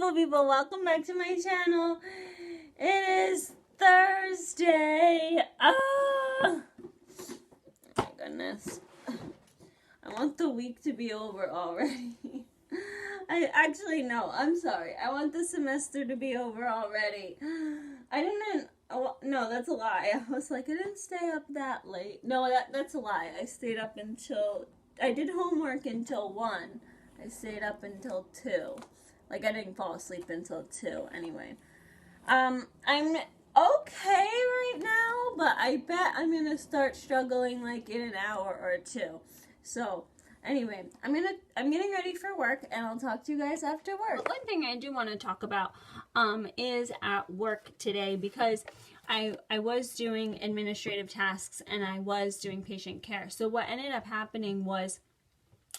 beautiful people, welcome back to my channel. It is Thursday. Oh my goodness, I want the week to be over already. I'm sorry, I want the semester to be over already. No, that's a lie. I was like, I didn't stay up that late. No, that's a lie. I did homework until 1. I stayed up until 2. Like, I didn't fall asleep until 2 anyway. I'm okay right now, but I bet I'm gonna start struggling like in an hour or 2. So, anyway, I'm getting ready for work, and I'll talk to you guys after work. But one thing I do want to talk about is at work today, because I was doing administrative tasks and I was doing patient care. So what ended up happening was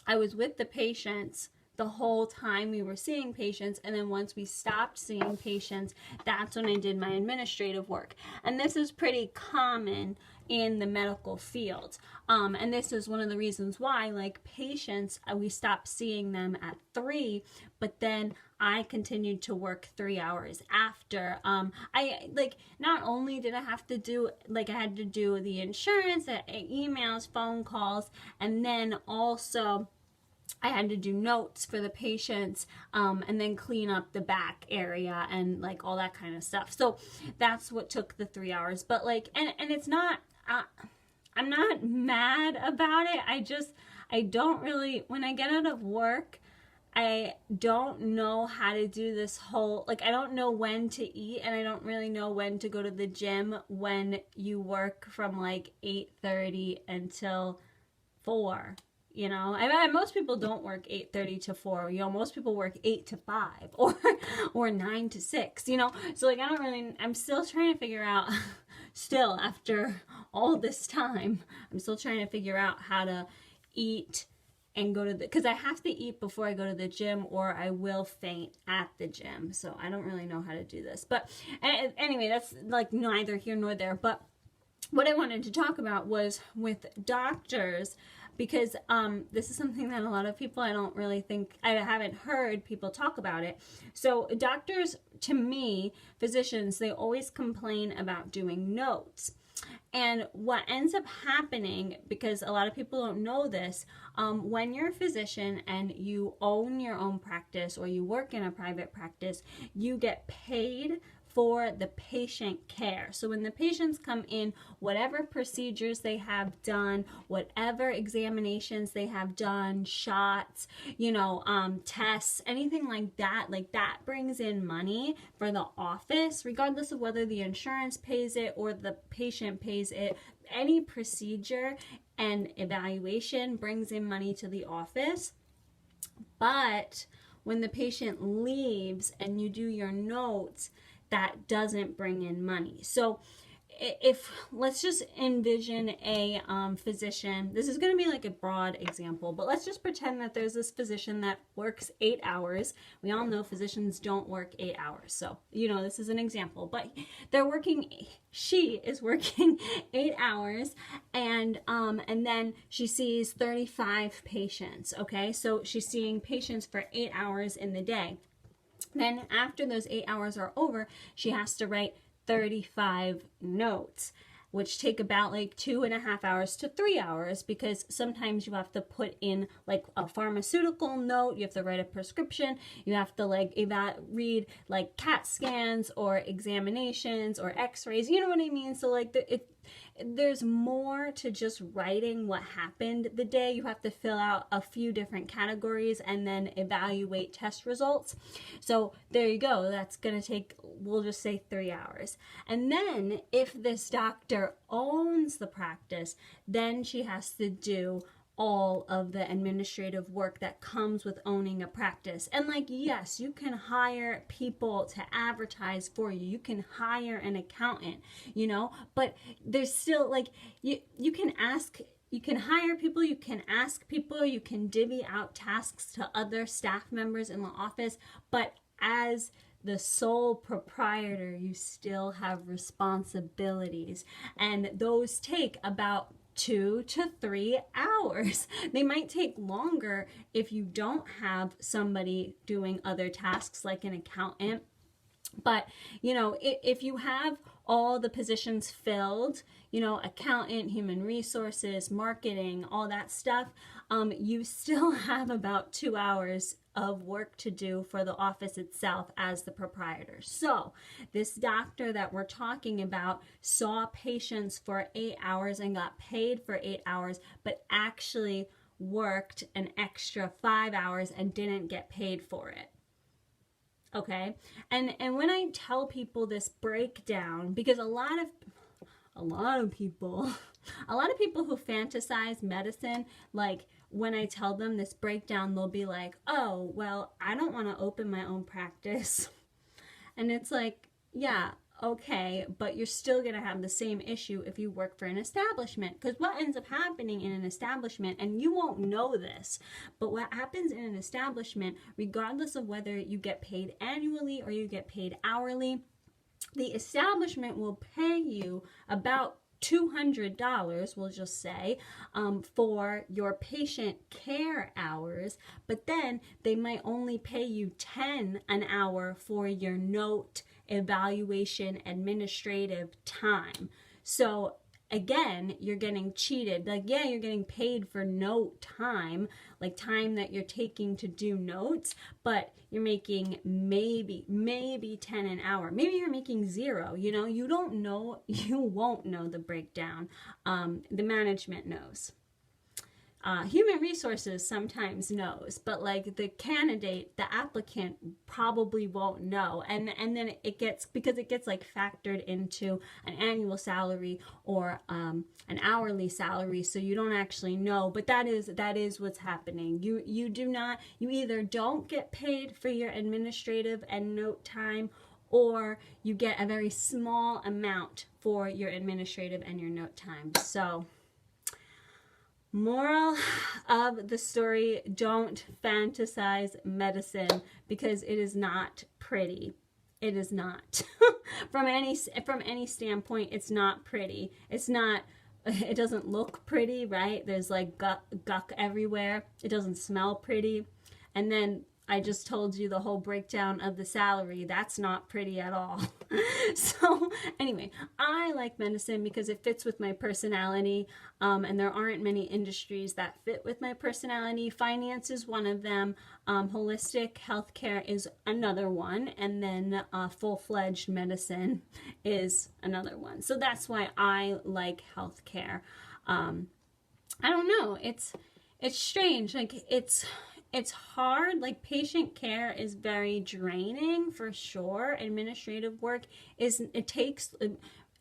I was with the patients the whole time we were seeing patients, and then once we stopped seeing patients, that's when I did my administrative work. And this is pretty common in the medical field. And this is one of the reasons why, like, patients, we stopped seeing them at 3, but then I continued to work 3 hours after. Not only did I have to do, I had to do the insurance, emails, phone calls, and then also I had to do notes for the patients, and then clean up the back area and like all that kind of stuff. So that's what took the 3 hours. But and it's not, I'm not mad about it. I don't really, when I get out of work, I don't know how to do this whole, I don't know when to eat, and I don't really know when to go to the gym when you work from 8:30 until 4. Most people don't work 8:30 to 4. Most people work 8 to 5 or 9 to 6. So I'm still trying to figure out. Still, after all this time, I'm still trying to figure out how to eat and go to because I have to eat before I go to the gym, or I will faint at the gym. So I don't really know how to do this. But anyway, that's neither here nor there. But what I wanted to talk about was with doctors, because this is something that a lot of people, I haven't heard people talk about it. So doctors, to me, physicians, they always complain about doing notes. And what ends up happening, because a lot of people don't know this, when you're a physician and you own your own practice or you work in a private practice, you get paid for the patient care. So when the patients come in, whatever procedures they have done, whatever examinations they have done, shots, tests, anything like that brings in money for the office, regardless of whether the insurance pays it or the patient pays it. Any procedure and evaluation brings in money to the office. But when the patient leaves and you do your notes, that doesn't bring in money. So let's just envision a physician. This is going to be a broad example, but let's just pretend that there's this physician that works 8 hours. We all know physicians don't work 8 hours. So, this is an example, but she is working 8 hours, and then she sees 35 patients. Okay. So she's seeing patients for 8 hours in the day. Then after those 8 hours are over, she has to write 35 notes, which take about 2.5 hours to 3 hours, because sometimes you have to put in a pharmaceutical note, you have to write a prescription, you have to read CAT scans or examinations or x-rays, you know what I mean? So there's more to just writing what happened the day. You have to fill out a few different categories and then evaluate test results. So there you go. That's going to take, we'll just say 3 hours. And then if this doctor owns the practice, then she has to do all of the administrative work that comes with owning a practice. And yes, you can hire people to advertise for you. You can hire an accountant, but there's still you can hire people, you can ask people, you can divvy out tasks to other staff members in the office, but as the sole proprietor, you still have responsibilities, and those take about 2 to 3 hours. They might take longer if you don't have somebody doing other tasks like an accountant. But, if you have all the positions filled, accountant, human resources, marketing, all that stuff, you still have about 2 hours of work to do for the office itself as the proprietor. So this doctor that we're talking about saw patients for 8 hours and got paid for 8 hours, but actually worked an extra 5 hours and didn't get paid for it. Okay. And when I tell people this breakdown, because a lot of people who fantasize medicine, like when I tell them this breakdown, they'll be like, oh, well, I don't want to open my own practice. And it's like, yeah, okay, but you're still going to have the same issue if you work for an establishment. Because what ends up happening in an establishment, and you won't know this, but what happens in an establishment, regardless of whether you get paid annually or you get paid hourly, the establishment will pay you about $200, we'll just say, for your patient care hours, but then they might only pay you $10 an hour for your note, evaluation, administrative time. So again, you're getting cheated. Like, yeah, you're getting paid for note time, like time that you're taking to do notes, but you're making maybe 10 an hour. Maybe you're making 0, you don't know, you won't know the breakdown. The management knows. Human resources sometimes knows, but like the candidate, the applicant probably won't know. And then it gets like factored into an annual salary or an hourly salary, so you don't actually know. But that is what's happening. You either don't get paid for your administrative and note time, or you get a very small amount for your administrative and your note time. So moral of the story, don't fantasize medicine, because it is not pretty. It is not. From any standpoint, it's not pretty. It doesn't look pretty, right? There's like guck everywhere. It doesn't smell pretty. And then I just told you the whole breakdown of the salary. That's not pretty at all. So anyway, I like medicine because it fits with my personality, and there aren't many industries that fit with my personality. Finance is one of them. Holistic healthcare is another one, and then full-fledged medicine is another one. So that's why I like healthcare. I don't know. It's strange. Like it's hard. Like patient care is very draining for sure. Administrative work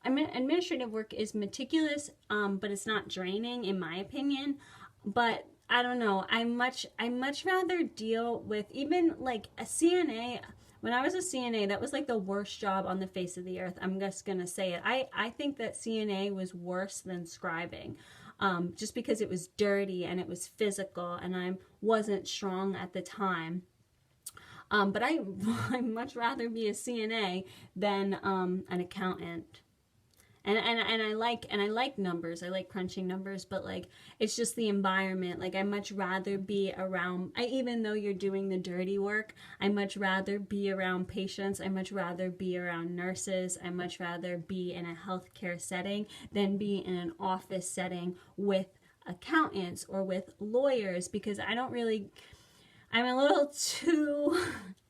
administrative work is meticulous, but it's not draining in my opinion. But I don't know. I much rather deal with even like a CNA. When I was a CNA, that was like the worst job on the face of the earth. I'm just gonna say it. I think that CNA was worse than scribing. Just because it was dirty and it was physical and I wasn't strong at the time. But I'd much rather be a CNA than an accountant. And I like numbers. I like crunching numbers, but like it's just the environment. Like I much rather be around, even though you're doing the dirty work, I much rather be around patients. I much rather be around nurses. I much rather be in a healthcare setting than be in an office setting with accountants or with lawyers, because I'm a little too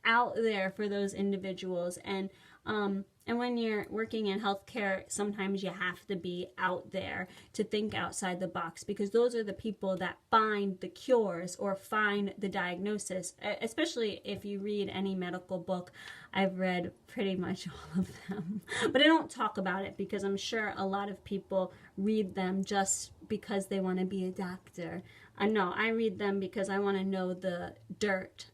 out there for those individuals. And when you're working in healthcare, sometimes you have to be out there to think outside the box, because those are the people that find the cures or find the diagnosis, especially if you read any medical book. I've read pretty much all of them, but I don't talk about it because I'm sure a lot of people read them just because they want to be a doctor. No, I read them because I want to know the dirt.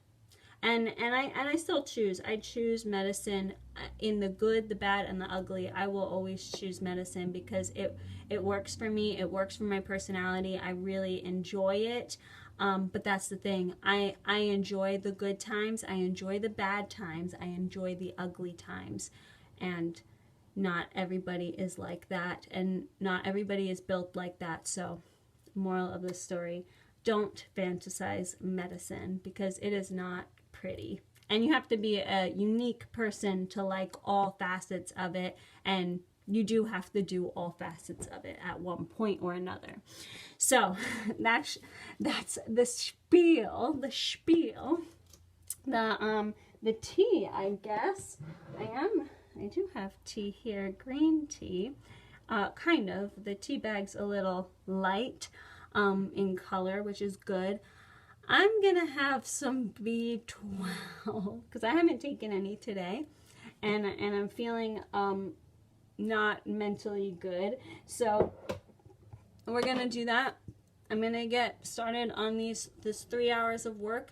And I still choose. I choose medicine in the good, the bad, and the ugly. I will always choose medicine because it works for me. It works for my personality. I really enjoy it. But that's the thing. I enjoy the good times. I enjoy the bad times. I enjoy the ugly times. And not everybody is like that, and not everybody is built like that. So, moral of the story, don't fantasize medicine because it is not pretty. And you have to be a unique person to like all facets of it, and you do have to do all facets of it at one point or another. So that's the spiel. The tea, I guess. I do have tea here, green tea. Kind of. The tea bag's a little light in color, which is good. I'm gonna have some B12 because I haven't taken any today, and I'm feeling not mentally good. So we're gonna do that. I'm gonna get started on this 3 hours of work.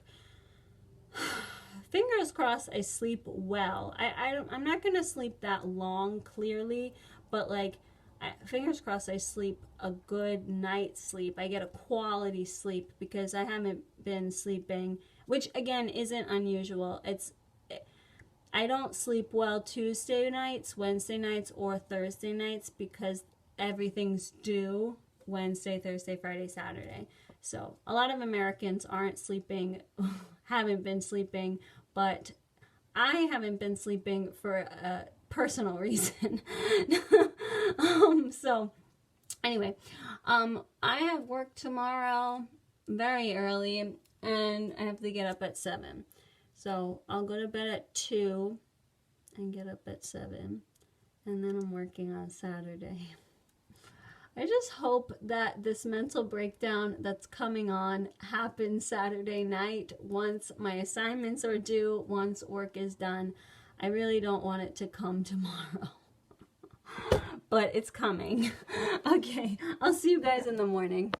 Fingers crossed I sleep well. I'm not gonna sleep that long, clearly, but like, fingers crossed I sleep a good night's sleep. I get a quality sleep because I haven't been sleeping, which again isn't unusual. I don't sleep well Tuesday nights, Wednesday nights, or Thursday nights because everything's due Wednesday, Thursday, Friday, Saturday. So a lot of Americans aren't sleeping, haven't been sleeping, but I haven't been sleeping for a personal reason. So anyway, I have work tomorrow very early, and I have to get up at 7. So I'll go to bed at 2 and get up at 7, and then I'm working on Saturday. I just hope that this mental breakdown that's coming on happens Saturday night once my assignments are due, once work is done. I really don't want it to come tomorrow. But it's coming. Okay, I'll see you guys in the morning.